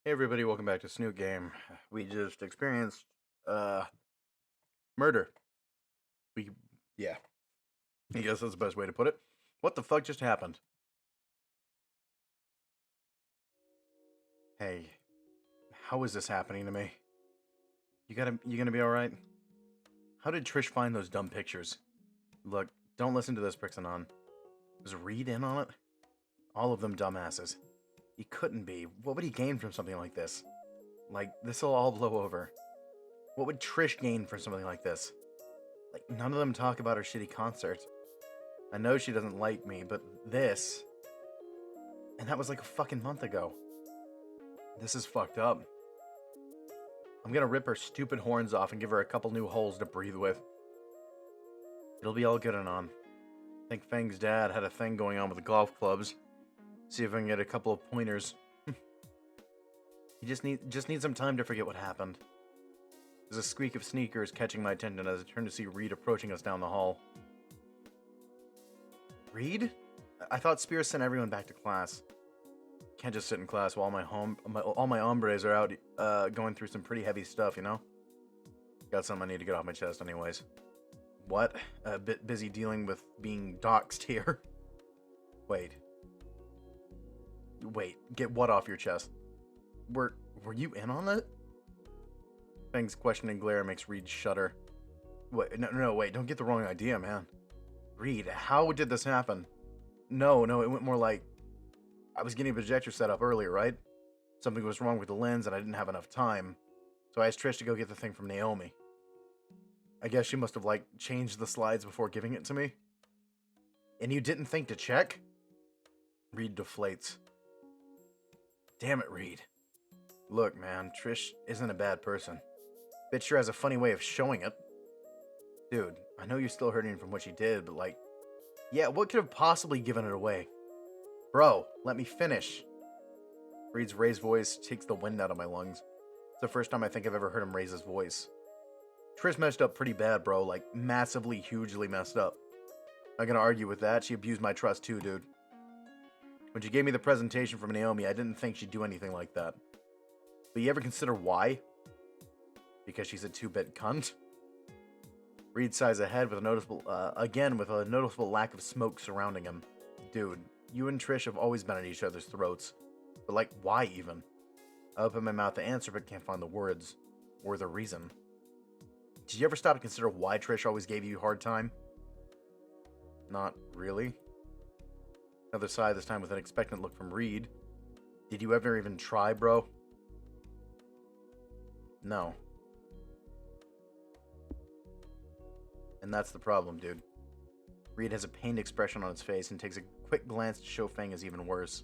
Hey everybody, welcome back to Snoot Game. We just experienced uh murder. We yeah, I guess that's the best way to put it. What the fuck just happened? Hey, how is this happening to me? You gonna be alright? How did Trish find those dumb pictures? Look, don't listen to this Prixanon. Was Reed in on it? All of them dumbasses. He couldn't be. What would he gain from something like this? Like, this'll all blow over. What would Trish gain from something like this? Like, none of them talk about her shitty concert. I know she doesn't like me, but this... And that was like a fucking month ago. This is fucked up. I'm gonna rip her stupid horns off and give her a couple new holes to breathe with. It'll be all good and on. I think Fang's dad had a thing going on with the golf clubs. See if I can get a couple of pointers. He just need some time to forget what happened. There's a squeak of sneakers catching my attention as I turn to see Reed approaching us down the hall. Reed? I thought Spears sent everyone back to class. Can't just sit in class while all my hombres are out going through some pretty heavy stuff, you know? Got something I need to get off my chest anyways. What? A bit busy dealing with being doxxed here. Wait, get what off your chest? Were you in on it? Fang's questioning glare makes Reed shudder. Wait, no, wait, don't get the wrong idea, man. Reed, how did this happen? No, it went more like... I was getting a projector set up earlier, right? Something was wrong with the lens and I didn't have enough time. So I asked Trish to go get the thing from Naomi. I guess she must have, like, changed the slides before giving it to me. And you didn't think to check? Reed deflates. Damn it, Reed. Look, man, Trish isn't a bad person. Bitch sure has a funny way of showing it. Dude, I know you're still hurting from what she did, but like... Yeah, what could have possibly given it away? Bro, let me finish. Reed's raised voice takes the wind out of my lungs. It's the first time I think I've ever heard him raise his voice. Trish messed up pretty bad, bro. Like, massively, hugely messed up. Not gonna argue with that. She abused my trust too, dude. When she gave me the presentation from Naomi, I didn't think she'd do anything like that. But you ever consider why? Because she's a two-bit cunt? Reed sighs ahead with a noticeable lack of smoke surrounding him. Dude, you and Trish have always been at each other's throats. But like, why even? I open my mouth to answer but can't find the words. Or the reason. Did you ever stop to consider why Trish always gave you a hard time? Not really. Another sigh, this time with an expectant look from Reed. Did you ever even try, bro? No. And that's the problem, dude. Reed has a pained expression on his face and takes a quick glance to show Fang is even worse.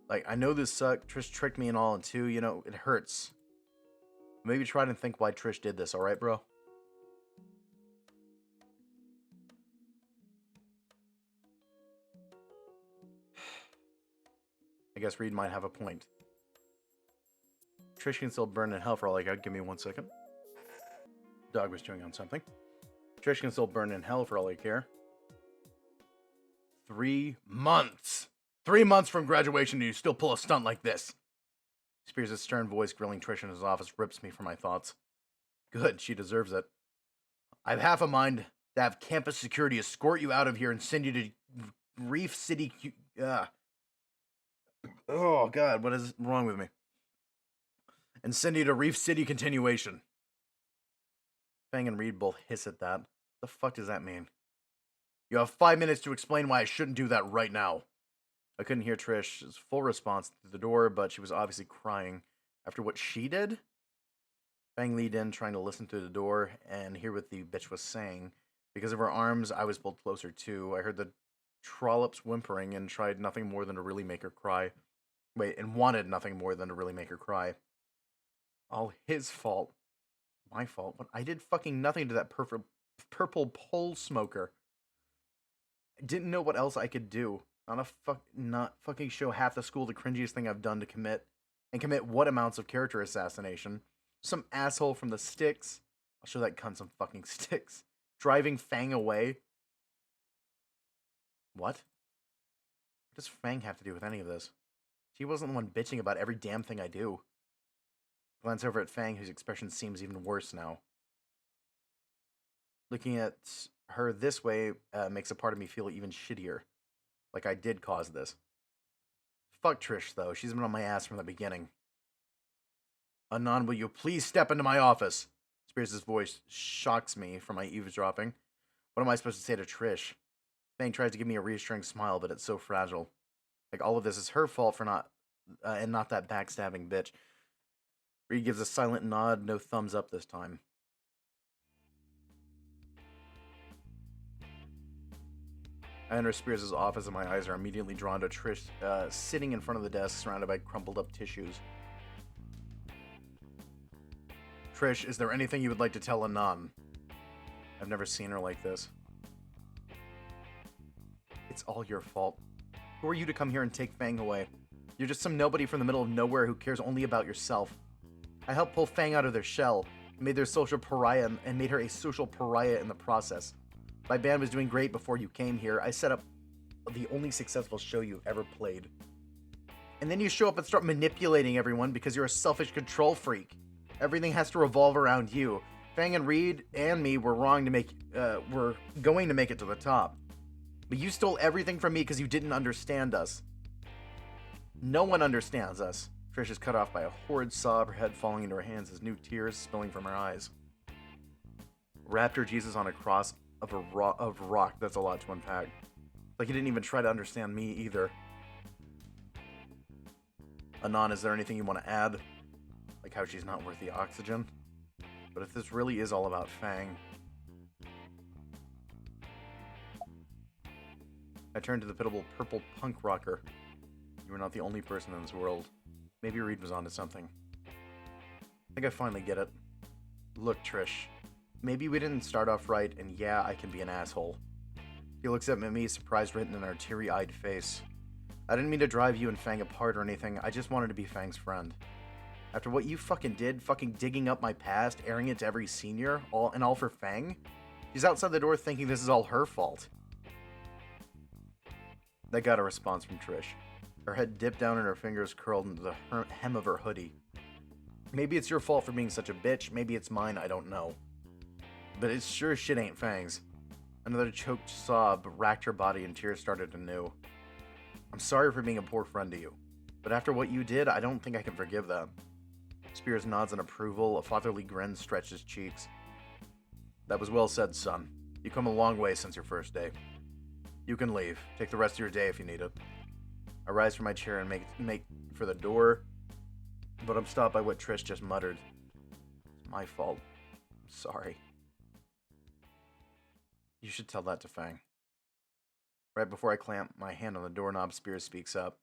Like, I know this sucked. Trish tricked me and all, and too, you know, it hurts. Maybe try to think why Trish did this, alright, bro? I guess Reed might have a point. Trish can still burn in hell for all I got. Give me 1 second. Dog was chewing on something. Trish can still burn in hell for all I care. 3 months! 3 months from graduation and you still pull a stunt like this! Spears' stern voice grilling Trish in his office rips me from my thoughts. Good, she deserves it. I've half a mind to have campus security escort you out of here and send you to Reef City... Oh, God, what is wrong with me? And send you to Reef City continuation. Fang and Reed both hiss at that. What the fuck does that mean? You have 5 minutes to explain why I shouldn't do that right now. I couldn't hear Trish's full response through the door, but she was obviously crying after what she did. Fang leaned in, trying to listen through the door and hear what the bitch was saying. Because of her arms, I was pulled closer too. I heard the trollops whimpering and tried nothing more than to really make her cry. Wait, and wanted nothing more than to really make her cry. All his fault. My fault? I did fucking nothing to that purple pole smoker. I didn't know what else I could do. Not fucking show half the school the cringiest thing I've done to commit. And commit what amounts of character assassination? Some asshole from the sticks. I'll show that cunt some fucking sticks. Driving Fang away. What? What does Fang have to do with any of this? She wasn't the one bitching about every damn thing I do. Glance over at Fang, whose expression seems even worse now. Looking at her this way makes a part of me feel even shittier. Like I did cause this. Fuck Trish, though. She's been on my ass from the beginning. Anon, will you please step into my office? Spears' voice shocks me from my eavesdropping. What am I supposed to say to Trish? Fang tries to give me a reassuring smile, but it's so fragile. Like all of this is her fault for not, and not that backstabbing bitch. Reed gives a silent nod, no thumbs up this time. I enter Spears' office and my eyes are immediately drawn to Trish sitting in front of the desk surrounded by crumpled up tissues. Trish, is there anything you would like to tell Anon? I've never seen her like this. It's all your fault. Who are you to come here and take Fang away? You're just some nobody from the middle of nowhere who cares only about yourself. I helped pull Fang out of their shell, made their social pariah, and made her a social pariah in the process. My band was doing great before you came here. I set up the only successful show you've ever played. And then you show up and start manipulating everyone because you're a selfish control freak. Everything has to revolve around you. Fang and Reed and me were going to make it to the top. But you stole everything from me because you didn't understand us. No one understands us. Trish is cut off by a horrid sob, her head falling into her hands as new tears spilling from her eyes. Raptor Jesus on a cross of rock, that's a lot to unpack. Like he didn't even try to understand me either. Anon, is there anything you want to add? Like how she's not worth the oxygen? But if this really is all about Fang... I turned to the pitiable purple punk rocker. You were not the only person in this world. Maybe Reed was onto something. I think I finally get it. Look, Trish. Maybe we didn't start off right, and yeah, I can be an asshole. He looks at me, surprise written in her teary-eyed face. I didn't mean to drive you and Fang apart or anything, I just wanted to be Fang's friend. After what you fucking did, fucking digging up my past, airing it to every senior, all for Fang? She's outside the door thinking this is all her fault. I got a response from Trish. Her head dipped down and her fingers curled into the hem of her hoodie. Maybe it's your fault for being such a bitch, maybe it's mine, I don't know. But it sure as shit ain't Fang's. Another choked sob racked her body and tears started anew. I'm sorry for being a poor friend to you, but after what you did, I don't think I can forgive that. Spears nods in approval, a fatherly grin stretched his cheeks. That was well said, son. You've come a long way since your first day. You can leave. Take the rest of your day if you need it. I rise from my chair and make for the door, but I'm stopped by what Trish just muttered. It's my fault. I'm sorry. You should tell that to Fang. Right before I clamp my hand on the doorknob, Spears speaks up.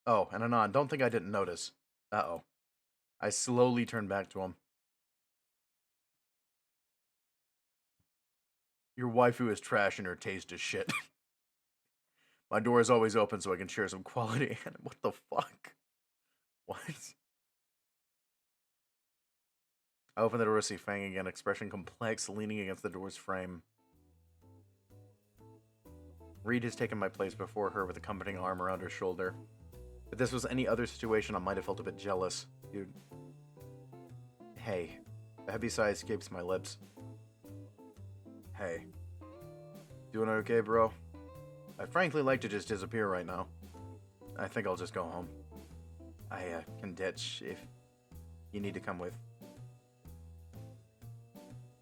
Oh, and Anon, don't think I didn't notice. Uh-oh. I slowly turn back to him. Your waifu is trash and her taste is shit. My door is always open so I can share some quality. What the fuck? What? I open the door to see Fang again, expression complex, leaning against the door's frame. Reed has taken my place before her with a comforting arm around her shoulder. If this was any other situation, I might have felt a bit jealous. Dude. Hey. A heavy sigh escapes my lips. Hey. Doing okay, bro? I'd frankly like to just disappear right now. I think I'll just go home. I can ditch if you need to come with.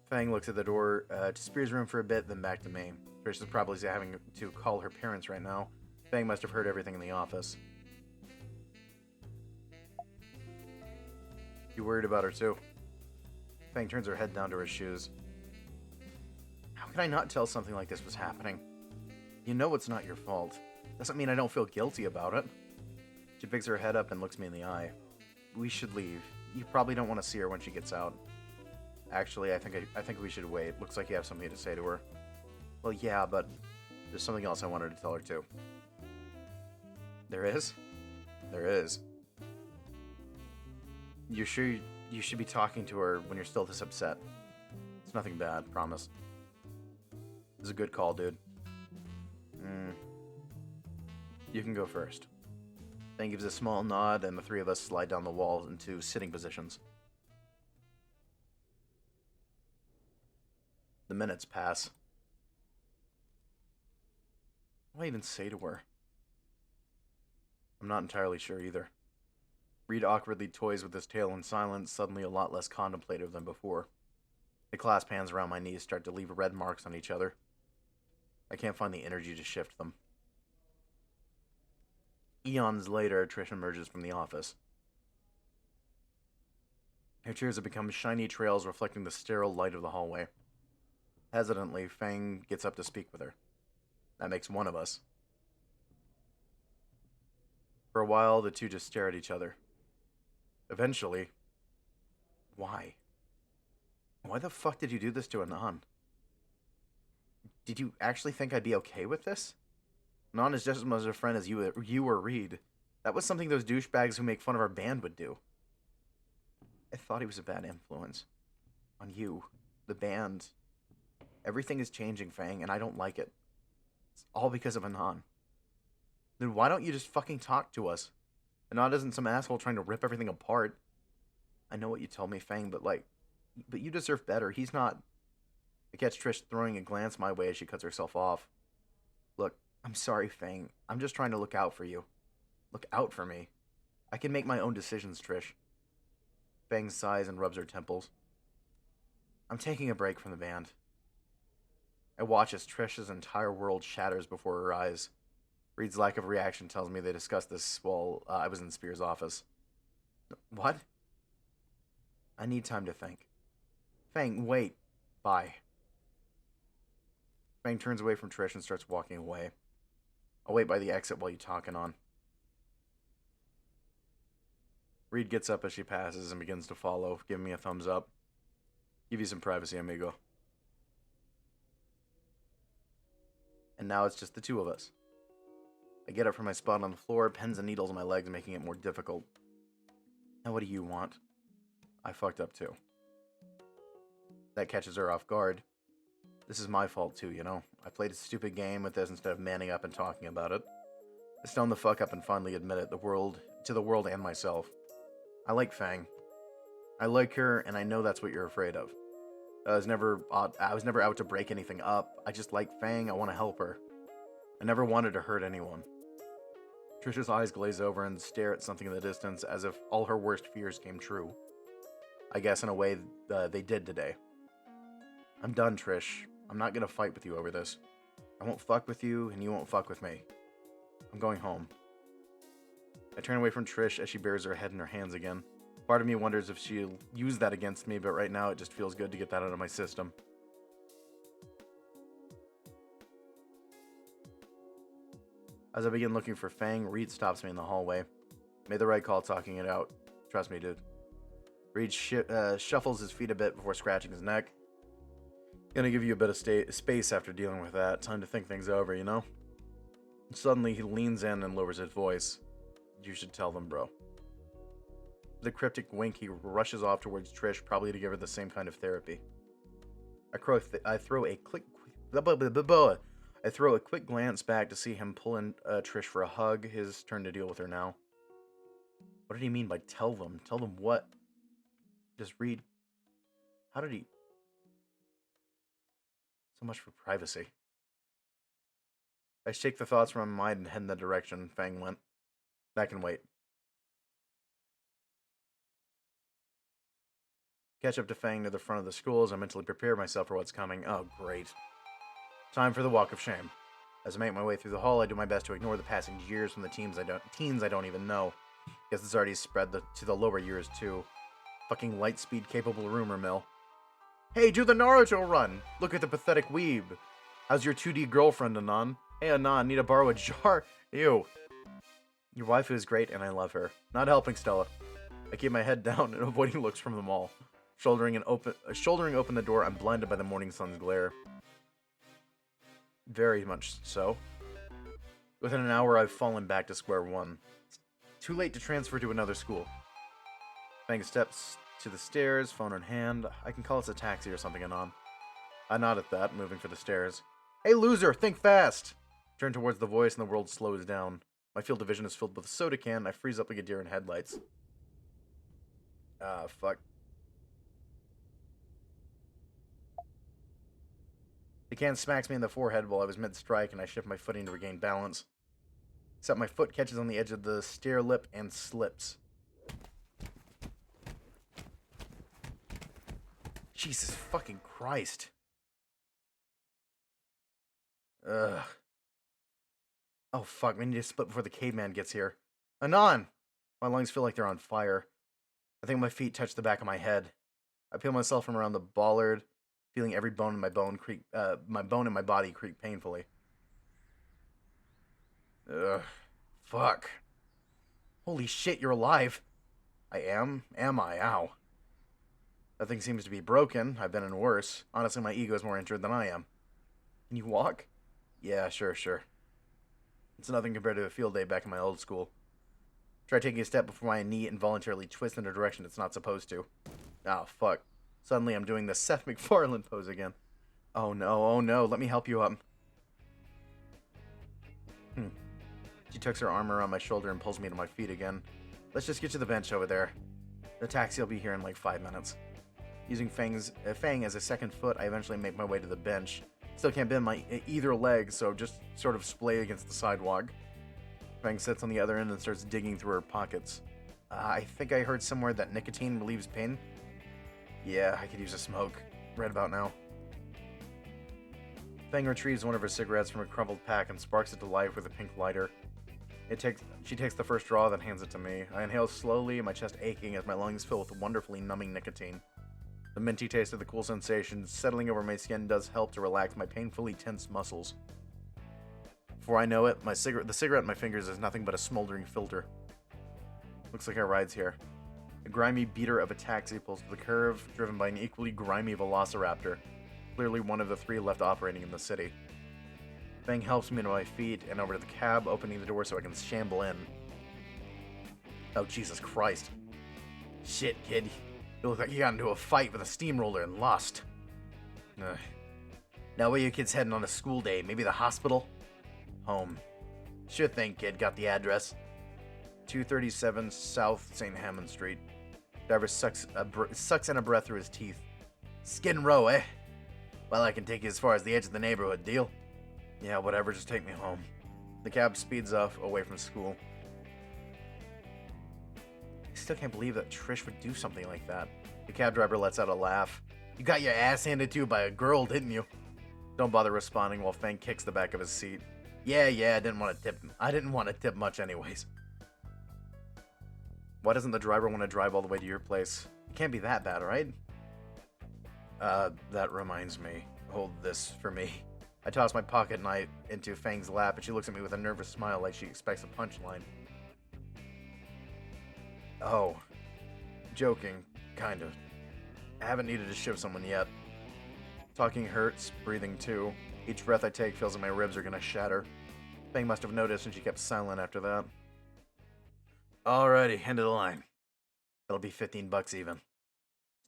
Fang looks at the door to Spears' room for a bit, then back to me. Trish is probably having to call her parents right now. Fang must have heard everything in the office. You worried about her too? Fang turns her head down to her shoes. How could I not tell something like this was happening? You know it's not your fault. Doesn't mean I don't feel guilty about it. She picks her head up and looks me in the eye. We should leave. You probably don't want to see her when she gets out. Actually, I think we should wait. Looks like you have something to say to her. Well, yeah, but there's something else I wanted to tell her too. There is? There is. You sure you should be talking to her when you're still this upset? It's nothing bad, promise. This is a good call, dude. You can go first. Fang gives a small nod, and the three of us slide down the wall into sitting positions. The minutes pass. What do I even say to her? I'm not entirely sure either. Reed awkwardly toys with his tail in silence, suddenly a lot less contemplative than before. The clasp hands around my knees start to leave red marks on each other. I can't find the energy to shift them. Eons later, Trish emerges from the office. Her tears have become shiny trails reflecting the sterile light of the hallway. Hesitantly, Fang gets up to speak with her. That makes one of us. For a while, the two just stare at each other. Eventually, why? Why the fuck did you do this to Anon? Did you actually think I'd be okay with this? Anon is just as much a friend as you or Reed. That was something those douchebags who make fun of our band would do. I thought he was a bad influence. On you. The band. Everything is changing, Fang, and I don't like it. It's all because of Anon. Then why don't you just fucking talk to us? Anon isn't some asshole trying to rip everything apart. I know what you told me, Fang, but you deserve better. He's not... I catch Trish throwing a glance my way as she cuts herself off. Look, I'm sorry, Fang. I'm just trying to look out for you. Look out for me. I can make my own decisions, Trish. Fang sighs and rubs her temples. I'm taking a break from the band. I watch as Trish's entire world shatters before her eyes. Reed's lack of reaction tells me they discussed this while I was in Spears' office. What? I need time to think. Fang, wait. Bye. Fang turns away from Trish and starts walking away. I'll wait by the exit while you talk, Anon. Reed gets up as she passes and begins to follow, giving me a thumbs up. Give you some privacy, amigo. And now it's just the two of us. I get up from my spot on the floor, pins and needles on my legs, making it more difficult. Now what do you want? I fucked up too. That catches her off guard. This is my fault too, you know. I played a stupid game with this instead of manning up and talking about it. I stone the fuck up and finally admit it, to the world and myself. I like Fang. I like her, and I know that's what you're afraid of. I was never out to break anything up. I just like Fang. I want to help her. I never wanted to hurt anyone. Trisha's eyes glaze over and stare at something in the distance as if all her worst fears came true. I guess in a way they did today. I'm done, Trish. I'm not gonna fight with you over this. I won't fuck with you, and you won't fuck with me. I'm going home. I turn away from Trish as she buries her head in her hands again. Part of me wonders if she'll use that against me, but right now it just feels good to get that out of my system. As I begin looking for Fang, Reed stops me in the hallway. Made the right call talking it out. Trust me, dude. Reed shuffles his feet a bit before scratching his neck. Gonna give you a bit of space after dealing with that. Time to think things over, you know? Suddenly, he leans in and lowers his voice. You should tell them, bro. With a cryptic wink, he rushes off towards Trish, probably to give her the same kind of therapy. I throw a quick glance back to see him pull in Trish for a hug. His turn to deal with her now. What did he mean by tell them? Tell them what? Just Reed. How did he... So much for privacy. I shake the thoughts from my mind and head in the direction Fang went. That can wait. Catch up to Fang near the front of the school as I mentally prepare myself for what's coming. Oh, great. Time for the walk of shame. As I make my way through the hall, I do my best to ignore the passing jeers from the teens I don't even know. Guess it's already spread to the lower years, too. Fucking light speed capable rumor mill. Hey, do the Naruto run! Look at the pathetic weeb. How's your 2D girlfriend, Anon? Hey, Anon, need to borrow a jar? Ew. Your wife is great, and I love her. Not helping, Stella. I keep my head down and avoiding looks from them all. Shouldering open the door, I'm blinded by the morning sun's glare. Very much so. Within an hour, I've fallen back to square one. It's too late to transfer to another school. Fang steps to the stairs, phone in hand. I can call us a taxi or something, Anon. I nod at that, moving for the stairs. Hey, loser, think fast! Turn towards the voice and the world slows down. My field of vision is filled with a soda can, and I freeze up like a deer in headlights. Fuck. can smacks me in the forehead while I was mid-strike, and I shift my footing to regain balance. Except my foot catches on the edge of the stair lip and slips. Jesus fucking Christ. Ugh. Oh fuck, we need to split before the caveman gets here. Anon! My lungs feel like they're on fire. I think my feet touch the back of my head. I peel myself from around the bollard, feeling every bone in my bone in my body creak painfully. Ugh. Fuck. Holy shit, you're alive. I am? Am I? Ow. Nothing seems to be broken. I've been in worse. Honestly, my ego is more injured than I am. Can you walk? Yeah, sure. It's nothing compared to a field day back in my old school. Try taking a step before my knee involuntarily twists in a direction it's not supposed to. Oh, fuck. Suddenly I'm doing the Seth MacFarlane pose again. Oh no, let me help you up. She tucks her arm around my shoulder and pulls me to my feet again. Let's just get to the bench over there. The taxi will be here in like 5 minutes. Using Fang as a second foot, I eventually make my way to the bench. Still can't bend my either leg, so just sort of splay against the sidewalk. Fang sits on the other end and starts digging through her pockets. I think I heard somewhere that nicotine relieves pain. Yeah, I could use a smoke. Right about now. Fang retrieves one of her cigarettes from a crumpled pack and sparks it to life with a pink lighter. She takes the first draw, then hands it to me. I inhale slowly, my chest aching as my lungs fill with wonderfully numbing nicotine. The minty taste of the cool sensation settling over my skin does help to relax my painfully tense muscles. Before I know it, the cigarette in my fingers is nothing but a smoldering filter. Looks like our ride's here. A grimy beater of a taxi pulls to the curve, driven by an equally grimy velociraptor, clearly one of the 3 left operating in the city. Fang helps me to my feet and over to the cab, opening the door so I can shamble in. Oh, Jesus Christ. Shit, kid. You look like you got into a fight with a steamroller and lost. Ugh. Now where you kids heading on a school day? Maybe the hospital? Home. Sure thing, kid. Got the address. 237 South St. Hammond Street. Driver sucks in a breath through his teeth. Skid Row, eh? Well, I can take you as far as the edge of the neighborhood, deal? Yeah, whatever, just take me home. The cab speeds off away from school. I still can't believe that Trish would do something like that. The cab driver lets out a laugh. You got your ass handed to you by a girl, didn't you? Don't bother responding while Fang kicks the back of his seat. Yeah, I didn't want to tip him. I didn't want to tip much anyways. Why doesn't the driver want to drive all the way to your place? It can't be that bad, right? That reminds me. Hold this for me. I toss my pocket knife into Fang's lap, and she looks at me with a nervous smile like she expects a punchline. Oh. Joking. Kind of. I haven't needed to shiv someone yet. Talking hurts, breathing too. Each breath I take feels like my ribs are gonna shatter. Fang must have noticed, and she kept silent after that. Alrighty, end of the line. That'll be $15 even.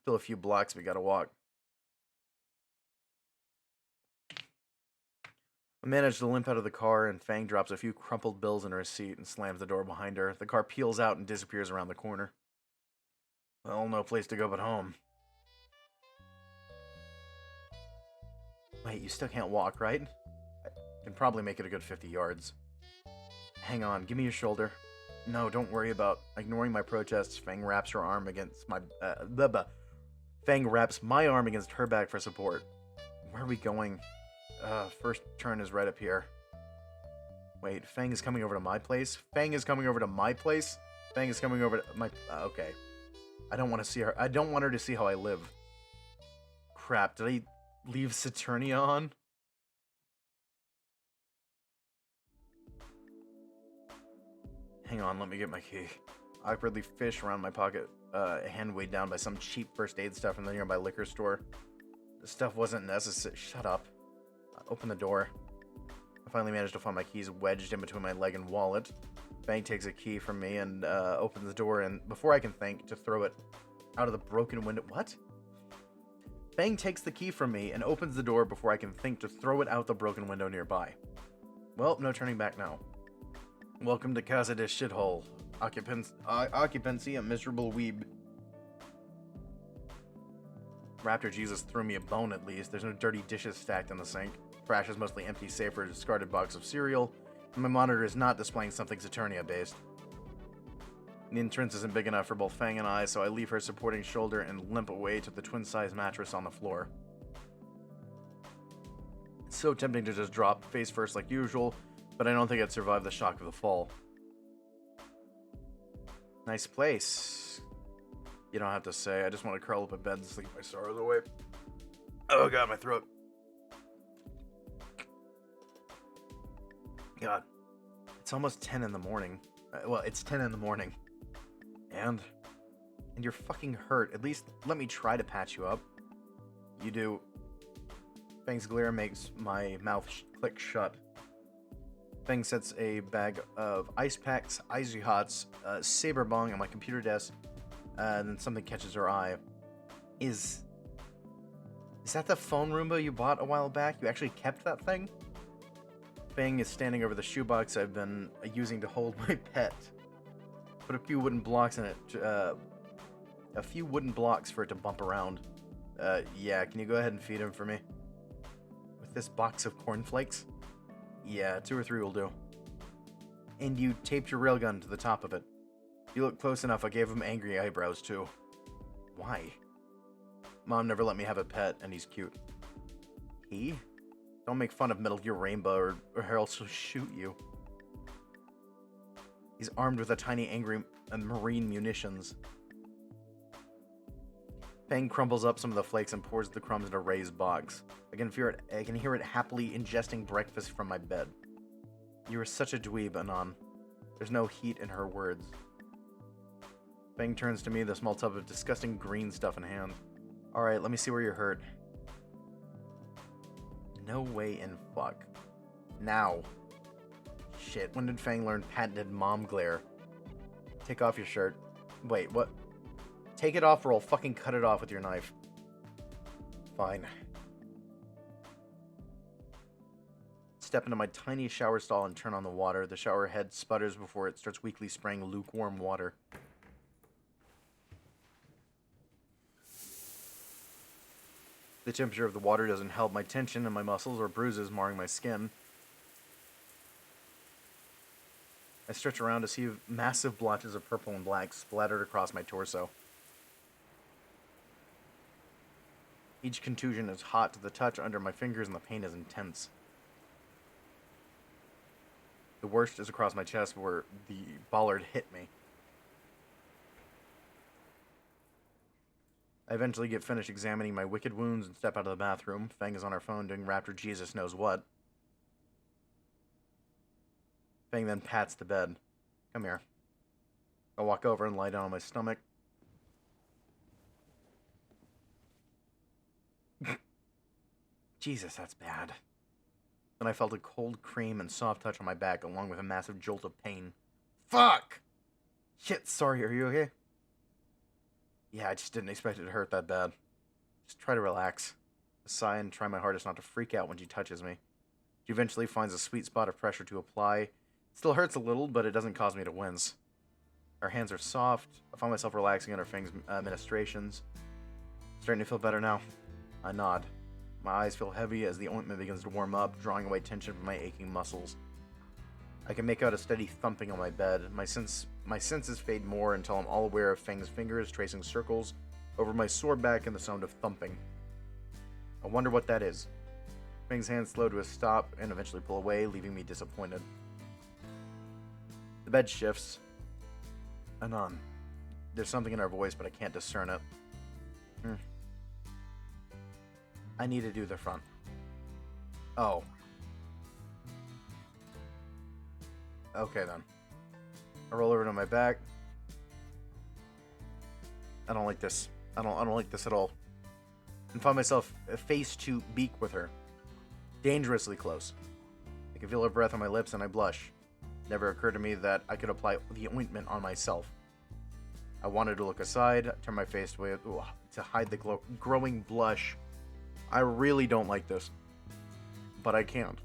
Still a few blocks we gotta walk. I manage to limp out of the car, and Fang drops a few crumpled bills in her seat and slams the door behind her. The car peels out and disappears around the corner. Well, no place to go but home. Wait, you still can't walk, right? I can probably make it a good 50 yards. Hang on, give me your shoulder. No, don't worry about ignoring my protests. Fang wraps her arm against my... Fang wraps my arm against her back for support. Where are we going? First turn is right up here. Wait, Fang is coming over to my place? Fang is coming over to my place? Fang is coming over to my... okay. I don't want to see her. I don't want her to see how I live. Crap, did I leave Saturnia on? Hang on, let me get my key. Awkwardly fish around my pocket, hand weighed down by some cheap first aid stuff from the nearby liquor store. The stuff wasn't necessary. Shut up. Open the door. I finally managed to find my keys wedged in between my leg and wallet. Fang takes a key from me and opens the door, and before I can think, to throw it out of the broken window. What? Fang takes the key from me and opens the door before I can think to throw it out the broken window nearby. Well, no turning back now. Welcome to Casa de Shithole. Occupancy a miserable weeb. Raptor Jesus threw me a bone at least. There's no dirty dishes stacked in the sink. Trash is mostly empty save for a discarded box of cereal. And my monitor is not displaying something Saturnia-based. The entrance isn't big enough for both Fang and I, so I leave her supporting shoulder and limp away to the twin-size mattress on the floor. It's so tempting to just drop face first like usual, but I don't think I'd survive the shock of the fall. Nice place. You don't have to say. I just want to curl up in bed and sleep my sorrows away. Oh god, my throat. God. It's almost 10 in the morning. Well, it's 10 in the morning. And you're fucking hurt. At least let me try to patch you up. You do. Fang's glare makes my mouth click shut. Fang sets a bag of ice packs, icy hots, saber bong on my computer desk, and then something catches her eye. Is that the phone Roomba you bought a while back? You actually kept that thing? Fang is standing over the shoebox I've been using to hold my pet. Put a few wooden blocks in it, a few wooden blocks for it to bump around. Yeah, can you go ahead and feed him for me? With this box of cornflakes? Yeah, 2 or 3 will do. And you taped your railgun to the top of it. You look close enough, I gave him angry eyebrows too. Why? Mom never let me have a pet, and he's cute. He? Don't make fun of Metal Gear Rainbow, or I'll shoot you. He's armed with a tiny angry marine munitions. Fang crumbles up some of the flakes and pours the crumbs into Ray's box. I can hear it happily ingesting breakfast from my bed. You are such a dweeb, Anon. There's no heat in her words. Fang turns to me, the small tub of disgusting green stuff in hand. Alright, let me see where you're hurt. No way in fuck. Now. Shit, when did Fang learn patented mom glare? Take off your shirt. Wait, what? Take it off or I'll fucking cut it off with your knife. Fine. Step into my tiny shower stall and turn on the water. The shower head sputters before it starts weakly spraying lukewarm water. The temperature of the water doesn't help my tension and my muscles or bruises marring my skin. I stretch around to see massive blotches of purple and black splattered across my torso. Each contusion is hot to the touch under my fingers and the pain is intense. The worst is across my chest where the bollard hit me. I eventually get finished examining my wicked wounds and step out of the bathroom. Fang is on her phone doing Raptor Jesus knows what. Fang then pats the bed. Come here. I walk over and lie down on my stomach. Jesus, that's bad. Then I felt a cold cream and soft touch on my back along with a massive jolt of pain. Fuck! Shit, sorry, are you okay? Yeah, I just didn't expect it to hurt that bad. Just try to relax. I sigh and try my hardest not to freak out when she touches me. She eventually finds a sweet spot of pressure to apply. It still hurts a little, but it doesn't cause me to wince. Her hands are soft. I find myself relaxing under Fang's ministrations. Starting to feel better now. I nod. My eyes feel heavy as the ointment begins to warm up, drawing away tension from my aching muscles. I can make out a steady thumping on my bed. My senses fade more until I'm all aware of Fang's fingers tracing circles over my sore back and the sound of thumping. I wonder what that is. Fang's hands slow to a stop and eventually pull away, leaving me disappointed. The bed shifts. Anon. There's something in her voice, but I can't discern it. I need to do the front. Oh. Okay then. I roll over to my back. I don't like this. I don't like this at all. And find myself face to beak with her. Dangerously close. I can feel her breath on my lips and I blush. Never occurred to me that I could apply the ointment on myself. I wanted to look aside, turn my face away to hide the growing blush. I really don't like this. But I can't.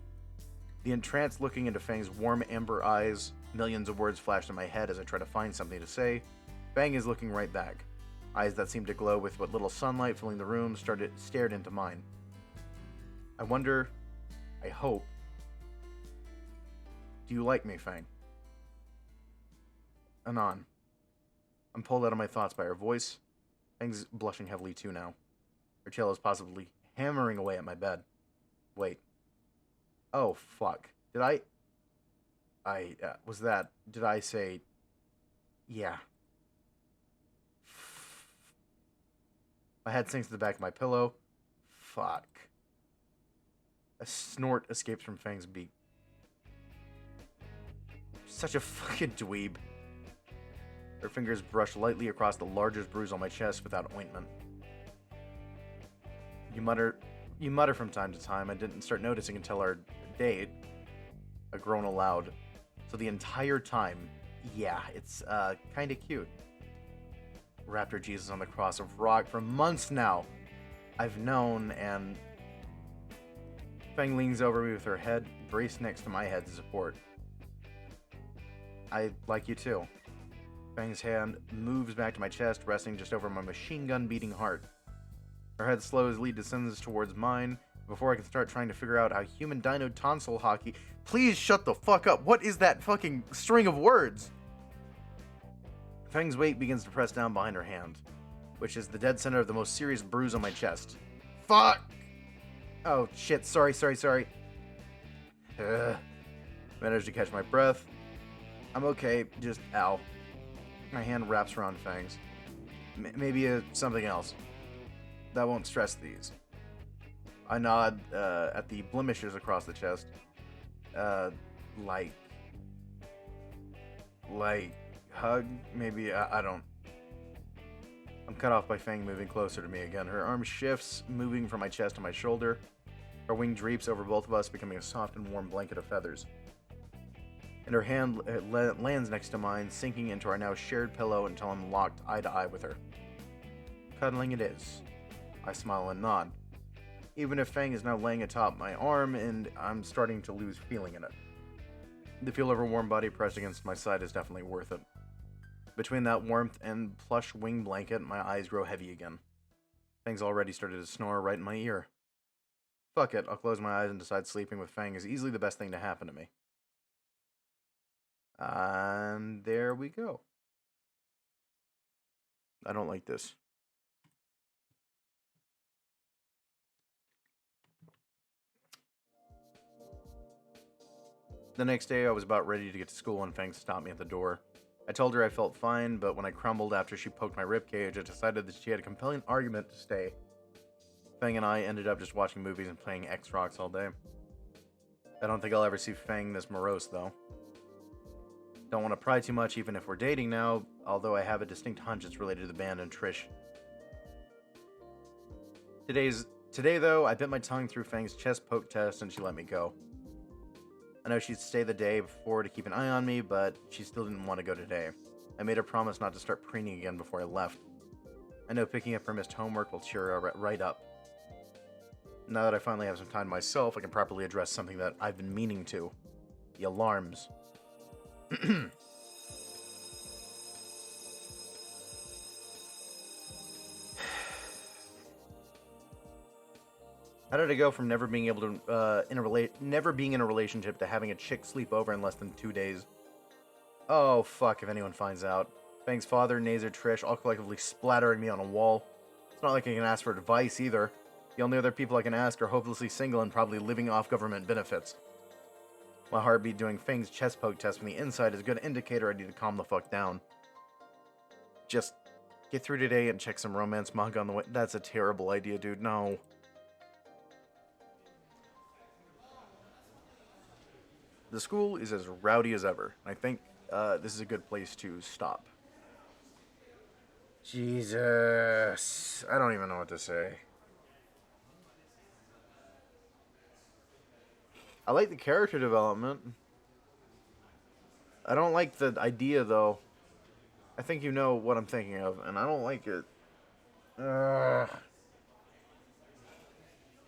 The entranced looking into Fang's warm amber eyes, millions of words flash in my head as I try to find something to say. Fang is looking right back. Eyes that seemed to glow with what little sunlight filling the room stared into mine. I wonder, I hope, do you like me, Fang? Anon. I'm pulled out of my thoughts by her voice. Fang's blushing heavily too now. Her tail is possibly hammering away at my bed. Wait. Oh, fuck. Did I say, yeah. My head sinks to the back of my pillow. Fuck. A snort escapes from Fang's beak. Such a fucking dweeb. Her fingers brush lightly across the largest bruise on my chest without ointment. You mutter from time to time. I didn't start noticing until our date. I groan aloud. So the entire time, yeah, it's kind of cute. Raptor Jesus on the cross of rock for months now. I've known, and Fang leans over me with her head braced next to my head to support. I like you too. Fang's hand moves back to my chest, resting just over my machine gun beating heart. Her head slowly descends towards mine before I can start trying to figure out how human dino tonsil hockey. Please shut the fuck up. What is that fucking string of words? Fang's weight begins to press down behind her hand, which is the dead center of the most serious bruise on my chest. Fuck! Oh shit, sorry. Managed to catch my breath. I'm okay, just ow. My hand wraps around Fang's. Maybe something else. That won't stress these. I nod at the blemishes across the chest. Like hug? Maybe, I don't. I'm cut off by Fang moving closer to me again. Her arm shifts, moving from my chest to my shoulder. Her wing drapes over both of us, becoming a soft and warm blanket of feathers. And her hand lands next to mine, sinking into our now shared pillow until I'm locked eye to eye with her. Cuddling it is. I smile and nod. Even if Fang is now laying atop my arm, and I'm starting to lose feeling in it. The feel of her warm body pressed against my side is definitely worth it. Between that warmth and plush wing blanket, my eyes grow heavy again. Fang's already started to snore right in my ear. Fuck it, I'll close my eyes and decide sleeping with Fang is easily the best thing to happen to me. And there we go. I don't like this. The next day, I was about ready to get to school when Fang stopped me at the door. I told her I felt fine, but when I crumbled after she poked my ribcage, I decided that she had a compelling argument to stay. Fang and I ended up just watching movies and playing X-Rocks all day. I don't think I'll ever see Fang this morose, though. Don't want to pry too much even if we're dating now, although I have a distinct hunch it's related to the band and Trish. Today, though, I bit my tongue through Fang's chest poke test and she let me go. I know she'd stay the day before to keep an eye on me, but she still didn't want to go today. I made her promise not to start preening again before I left. I know picking up her missed homework will cheer her right up. Now that I finally have some time myself, I can properly address something that I've been meaning to. The alarms. How did I go from never being able to never being in a relationship to having a chick sleep over in less than 2 days? Oh fuck! If anyone finds out, Fang's father, Nazer, Trish, all collectively splattering me on a wall. It's not like I can ask for advice either. The only other people I can ask are hopelessly single and probably living off government benefits. My heartbeat doing Fang's chest poke test from the inside is a good indicator I need to calm the fuck down. Just get through today and check some romance manga on the way. That's a terrible idea, dude. No. The school is as rowdy as ever. I think this is a good place to stop. Jesus. I don't even know what to say. I like the character development. I don't like the idea, though. I think you know what I'm thinking of, and I don't like it.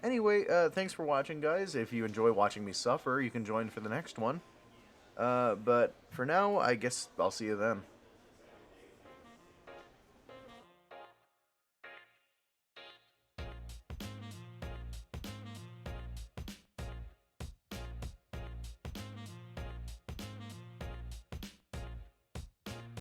Anyway, thanks for watching, guys. If you enjoy watching me suffer, you can join for the next one. But for now, I guess I'll see you then.